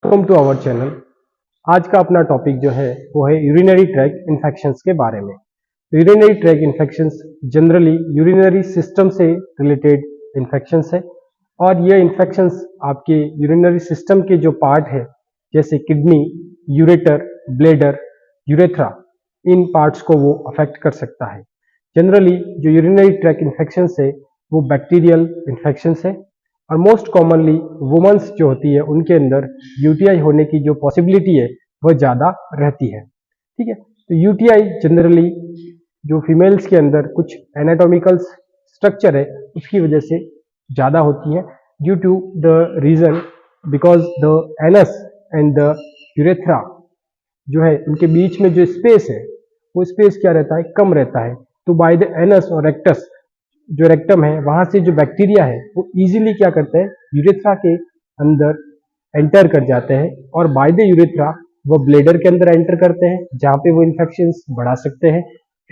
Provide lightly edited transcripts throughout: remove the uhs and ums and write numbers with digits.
Welcome to our channel. आज का अपना टॉपिक जो है वो है यूरिनरी ट्रैक इन्फेक्शंस के बारे में। Urinary track infections generally urinary system से रिलेटेड इन्फेक्शंस है और ये इन्फेक्शंस आपके यूरिनरी सिस्टम के जो पार्ट है जैसे किडनी, यूरेटर, ब्लेडर, यूरेथ्रा, इन पार्ट्स को वो अफेक्ट कर सकता है। जनरली जो यूरिनरी ट्रैक इन्फेक्शंस है वो बैक्टीरियल इन्फेक्शंस है और मोस्ट कॉमनली वुमेन्स जो होती है उनके अंदर यूटीआई होने की जो पॉसिबिलिटी है वह ज़्यादा रहती है। ठीक है, तो यूटीआई जनरली जो फीमेल्स के अंदर कुछ एनाटॉमिकल स्ट्रक्चर है उसकी वजह से ज़्यादा होती है due to the reason because the anus and the urethra जो है उनके बीच में जो स्पेस है वो स्पेस क्या रहता है, कम रहता है। तो बाय द एनस और रेक्टस जो रेक्टम है वहां से जो बैक्टीरिया है वो इजीली क्या करते हैं, यूरेथ्रा के अंदर एंटर कर जाते हैं और बाय द यूरेथ्रा वो ब्लेडर के अंदर एंटर करते हैं जहां पे वो इन्फेक्शंस बढ़ा सकते हैं,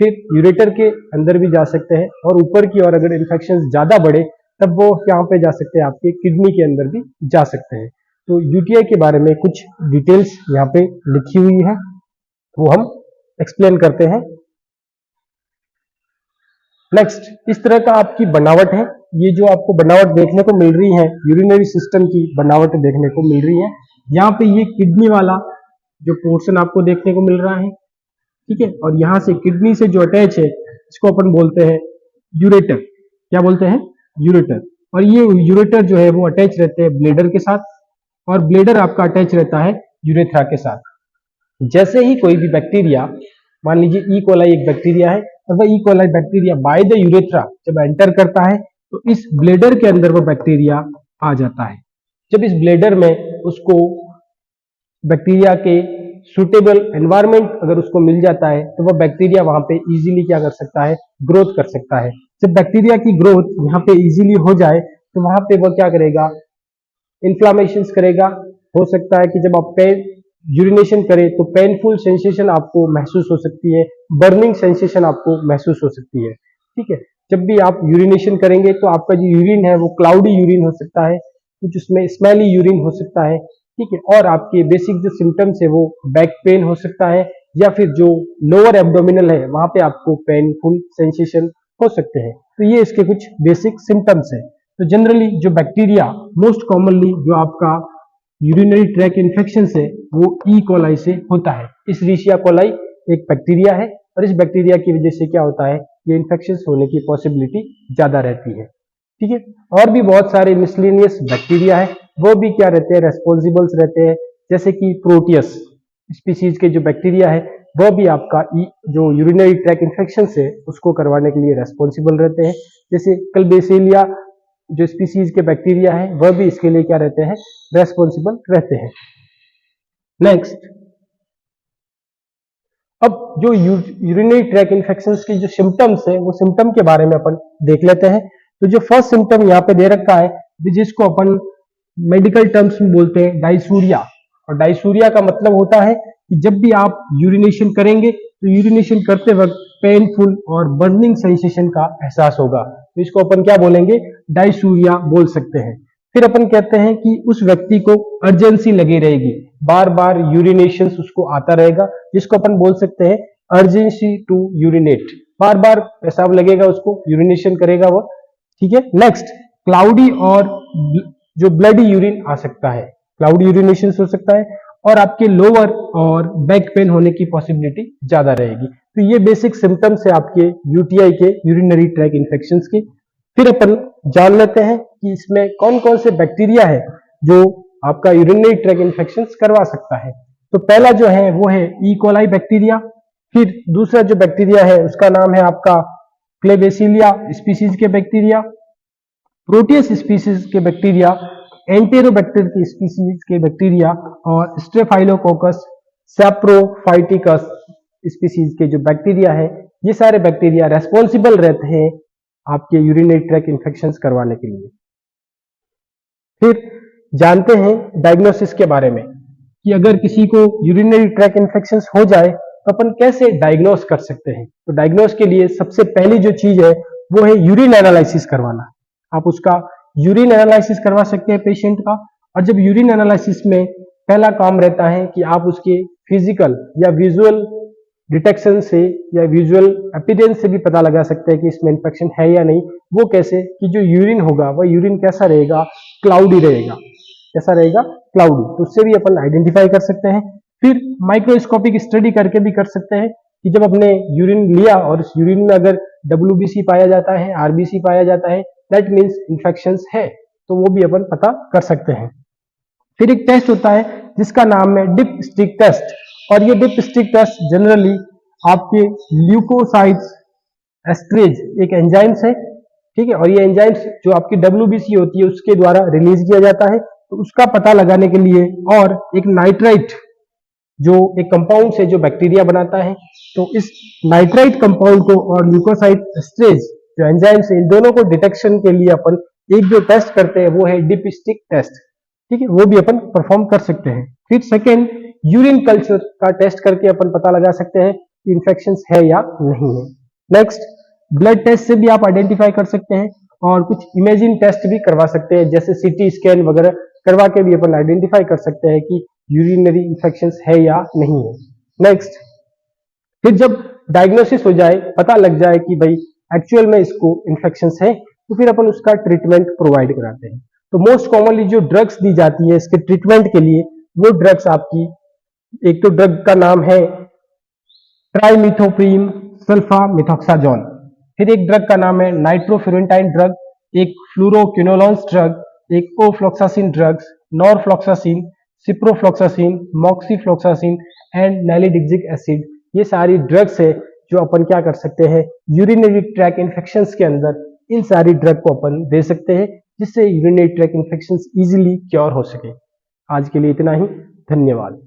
फिर यूरेटर के अंदर भी जा सकते हैं और ऊपर की ओर अगर इन्फेक्शंस ज्यादा बढ़े तब वो यहाँ पे जा सकते हैं, आपके किडनी के अंदर भी जा सकते हैं। तो यूटीआई के बारे में कुछ डिटेल्स यहाँ पे लिखी हुई है वो हम एक्सप्लेन करते हैं। नेक्स्ट, इस तरह का आपकी बनावट है, ये जो आपको बनावट देखने को मिल रही है यूरिनरी सिस्टम की बनावट देखने को मिल रही है। यहाँ पे ये किडनी वाला जो पोर्शन आपको देखने को मिल रहा है, ठीक है, और यहाँ से किडनी से जो अटैच है इसको अपन बोलते हैं यूरेटर। क्या बोलते हैं? यूरेटर। और ये यूरेटर जो है वो अटैच रहते हैं ब्लेडर के साथ और ब्लेडर आपका अटैच रहता है यूरेथ्रा के साथ। जैसे ही कोई भी बैक्टीरिया, मान लीजिए ई कोलाई एक बैक्टीरिया है और वह E coli bacteria by the urethra जब एंटर करता है तो इस ब्लेडर के अंदर वो बैक्टीरिया आ जाता है। जब इस ब्लेडर में उसको बैक्टीरिया के सुटेबल एनवायरनमेंट अगर उसको मिल जाता है तो वह बैक्टीरिया वहां पे इजीली क्या कर सकता है, ग्रोथ कर सकता है। जब बैक्टीरिया की ग्रोथ यहाँ पे इजीली हो जाए तो वहां पे वह क्या करेगा, इन्फ्लामेशन करेगा। हो सकता है कि जब आप यूरिनेशन करें तो पेनफुल सेंसेशन आपको महसूस हो सकती है, बर्निंग सेंसेशन आपको महसूस हो सकती है। ठीक है, जब भी आप यूरिनेशन करेंगे तो आपका जो यूरिन है वो क्लाउडी यूरिन हो सकता है, कुछ उसमें स्मेली यूरिन हो सकता है। ठीक है, और आपके बेसिक जो सिम्टम्स है वो बैक पेन हो सकता है या फिर जो लोअर एब्डोमिनल है वहां पे आपको पेनफुल सेंसेशन हो सकते हैं। तो ये इसके कुछ बेसिक सिम्टम्स है। तो जनरली जो बैक्टीरिया मोस्ट कॉमनली जो आपका यूरिनरी ट्रैक इन्फेक्शन से वो ई कोलाई से होता है। इशरिशिया कोलाई एक बैक्टीरिया है और इस बैक्टीरिया की वजह से क्या होता है, ये इन्फेक्शन होने की पॉसिबिलिटी ज्यादा रहती है। ठीक है, और भी बहुत सारे मिसलेनियस बैक्टीरिया है वो भी क्या रहते हैं, रेस्पॉन्सिबल्स रहते हैं। जैसे कि प्रोटियस स्पीसीज के जो बैक्टीरिया है वो भी आपका जो यूरिनरी ट्रैक इन्फेक्शन है उसको करवाने के लिए रेस्पॉन्सिबल रहते हैं। जैसे क्लबेसिलिया जो स्पीसीज के बैक्टीरिया है वह भी इसके लिए क्या रहते हैं, रेस्पॉन्सिबल रहते हैं। नेक्स्ट, अब जो यूरिनरी ट्रैक इन्फेक्शंस के जो सिम्टम्स है वो सिम्टम के बारे में अपन देख लेते हैं। तो जो फर्स्ट सिम्टम यहाँ पे दे रखा है जिसको अपन मेडिकल टर्म्स में बोलते हैं डायसूरिया, और डायसूरिया का मतलब होता है कि जब भी आप यूरिनेशन करेंगे तो यूरिनेशन करते वक्त पेनफुल और बर्निंग सेंसेशन का एहसास होगा, तो इसको अपन क्या बोलेंगे, डायसूरिया बोल सकते हैं। फिर अपन कहते हैं कि उस व्यक्ति को अर्जेंसी लगी रहेगी, बार बार यूरिनेशन उसको आता रहेगा, जिसको अपन बोल सकते हैं अर्जेंसी टू यूरिनेट, बार बार पेशाब लगेगा उसको, यूरिनेशन करेगा वो। ठीक है, नेक्स्ट, क्लाउडी और जो ब्लडी यूरिन आ सकता है, क्लाउडी यूरिनेशन हो सकता है और आपके लोअर और बैक पेन होने की पॉसिबिलिटी ज्यादा रहेगी। तो ये बेसिक सिम्टम्स है आपके यूटीआई के, यूरिनरी ट्रैक इन्फेक्शंस के। फिर अपन जान लेते हैं कि इसमें कौन कौन से बैक्टीरिया है जो आपका यूरिनरी ट्रैक इन्फेक्शंस करवा सकता है। तो पहला जो है वो है ई कोलाई बैक्टीरिया। फिर दूसरा जो बैक्टीरिया है उसका नाम है आपका क्लेबेसिलिया स्पीसीज के बैक्टीरिया, प्रोटियस स्पीसीज के बैक्टीरिया, एंटेरोबैक्टर की स्पीसीज के बैक्टीरिया और स्टेफाइलोकोकस सैप्रोफाइटिकस स्पीसीज के जो बैक्टीरिया है, ये सारे बैक्टीरिया रेस्पॉन्सिबल रहते हैं आपके यूरिनरी ट्रैक इन्फेक्शंस करवाने के लिए। फिर जानते हैं डायग्नोसिस के बारे में कि अगर किसी को यूरिनरी ट्रैक इन्फेक्शंस हो जाए तो अपन कैसे डायग्नोस कर सकते हैं। तो डायग्नोस के लिए सबसे पहली जो चीज है वो है यूरिन एनालिसिस करवाना। आप उसका यूरिन एनालिसिस करवा सकते हैं पेशेंट का, और जब यूरिन एनालिसिस में पहला काम रहता है कि आप उसके फिजिकल या विजुअल डिटेक्शन से या विजुअल अपीयरेंस से भी पता लगा सकते हैं कि इसमें इन्फेक्शन है या नहीं। वो कैसे कि जो यूरिन होगा वह यूरिन कैसा रहेगा, क्लाउडी रहेगा। कैसा रहेगा, क्लाउडी। तो उससे भी अपन आइडेंटिफाई कर सकते हैं। फिर माइक्रोस्कोपिक स्टडी करके भी कर सकते हैं कि जब अपने यूरिन लिया और उस यूरिन में अगर WBC पाया जाता है, RBC पाया जाता है, दैट मीन्स इन्फेक्शन है, तो वो भी अपन पता कर सकते हैं। फिर एक टेस्ट होता है जिसका नाम है डिप स्टिक टेस्ट, और ये डिप स्टिक टेस्ट जनरली आपके ल्यूकोसाइट्स एस्ट्रेज एक एंजाइम्स है, ठीक है, और ये एंजाइम्स जो आपकी WBC होती है उसके द्वारा रिलीज किया जाता है। तो उसका पता लगाने के लिए, और एक नाइट्राइट जो एक कंपाउंड है जो बैक्टीरिया बनाता है, तो इस नाइट्राइट कंपाउंड को और ल्यूकोसाइट एस्ट्रेज जो एंजाइम्स है, इन दोनों को डिटेक्शन के लिए अपन एक जो टेस्ट करते हैं वो है डिप स्टिक टेस्ट, ठीक है, वो भी अपन परफॉर्म कर सकते हैं। फिर सेकेंड, यूरिन कल्चर का टेस्ट करके अपन पता लगा सकते हैं कि इन्फेक्शन है या नहीं है। नेक्स्ट, ब्लड टेस्ट से भी आप आइडेंटिफाई कर सकते हैं, और कुछ इमेजिंग टेस्ट भी करवा सकते हैं, जैसे CT स्कैन वगैरह करवा के भी अपन आइडेंटिफाई कर सकते हैं कि यूरिनरी इन्फेक्शन है या नहीं है। नेक्स्ट, फिर जब डायग्नोसिस हो जाए, पता लग जाए कि भाई एक्चुअल में इसको इन्फेक्शन है, तो फिर अपन उसका ट्रीटमेंट प्रोवाइड कराते हैं। तो मोस्ट कॉमनली जो ड्रग्स दी जाती है इसके ट्रीटमेंट के लिए, वो ड्रग्स आपकी, एक तो ड्रग का नाम है ट्राइमिथोप्रीम सल्फामिथोक्साजोल, फिर एक ड्रग का नाम है नाइट्रोफ्यूरेंटाइन ड्रग, एक फ्लूरोक्विनोलोन्स ड्रग, एक ofloxacin drugs, norfloxacin, ciprofloxacin, moxifloxacin and nalidixic acid. ये सारी ड्रग्स है जो अपन क्या कर सकते हैं, यूरिनरी ट्रैक इन्फेक्शंस के अंदर इन सारी ड्रग को अपन दे सकते हैं, जिससे urinary track infections easily cure हो सके। आज के लिए इतना ही, धन्यवाद।